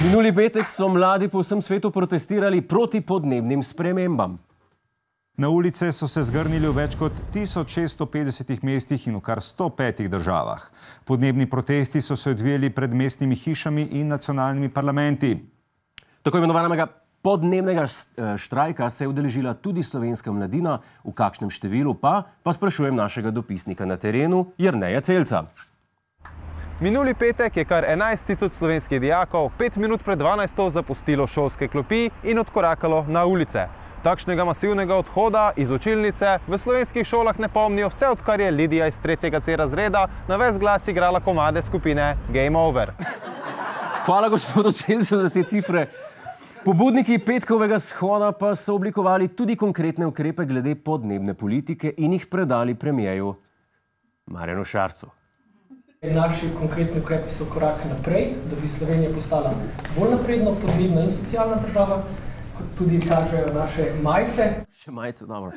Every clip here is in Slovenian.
Minuli petek so mladi po vsem svetu protestirali proti podnebnim spremembam. Na ulice so se zgrnili v več kot 1650 mestih in v kar 105 državah. Podnebni protesti so se odvijali pred mestnimi hišami in nacionalnimi parlamenti. Tako imenovanega podnebnega štrajka se je udeležila tudi slovenska mladina, v kakšnem številu pa sprašujem našega dopisnika na terenu, Jerneja Celca. Minuli petek je kar 11 tisoč slovenskih dijakov 5 minut pred 12. zapustilo šolske klopi in odkorakalo na ulice. Takšnega masivnega odhoda iz učilnice v slovenskih šolah ne pomnijo vse, odkar je Lidija iz 3. C razreda na ves glas igrala komade skupine Game Over. Hvala gospodu Celcu za te cifre. Pobudniki petkovega shoda pa so oblikovali tudi konkretne ukrepe glede podnebne politike in jih predali premijeju Marjanu Šarcu. Naši konkretni ukrepi so korak naprej, da bi Slovenija postala bolj napredna, podnebna in socialna država, kot tudi kažejo naše majice. Še majice, dobro.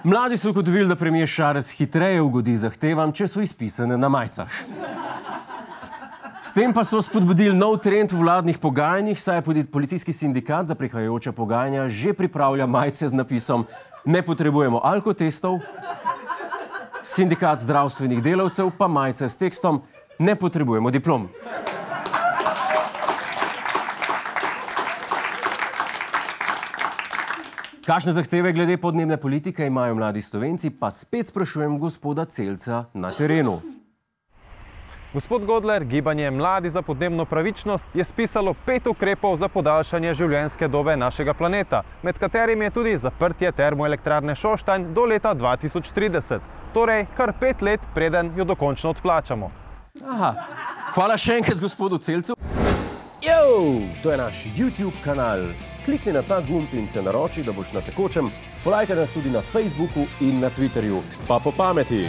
Mladi so ugotovili, da premijer Šarec hitreje ugodi zahtevam, če so izpisane na majicah. S tem pa so spodbudili nov trend v vladnih pogajanjih, saj je policijski sindikat za prihajajoča pogajanja že pripravlja majice z napisom "Ne potrebujemo alkotestov", sindikat zdravstvenih delavcev pa majice s tekstom "Ne potrebujemo diplom". Kakšne zahteve glede podnebne politike imajo mladi Slovenci, pa spet sprašujem gospoda Celca na terenu. Gospod Godler, gibanje Mladi za podnebno pravičnost je spisalo 5 ukrepov za podaljšanje življenjske dobe našega planeta, med katerimi je tudi zaprtje termoelektrarne Šoštanj do leta 2030. Torej, kar 5 let, preden jo dokončno odplačamo. Aha, hvala še enkrat gospodu Celcu. To je naš YouTube kanal. Klikni na ta gumb in se naroči, da boš na tekočem. Polajkaj nas tudi na Facebooku in na Twitterju. Pa po pameti!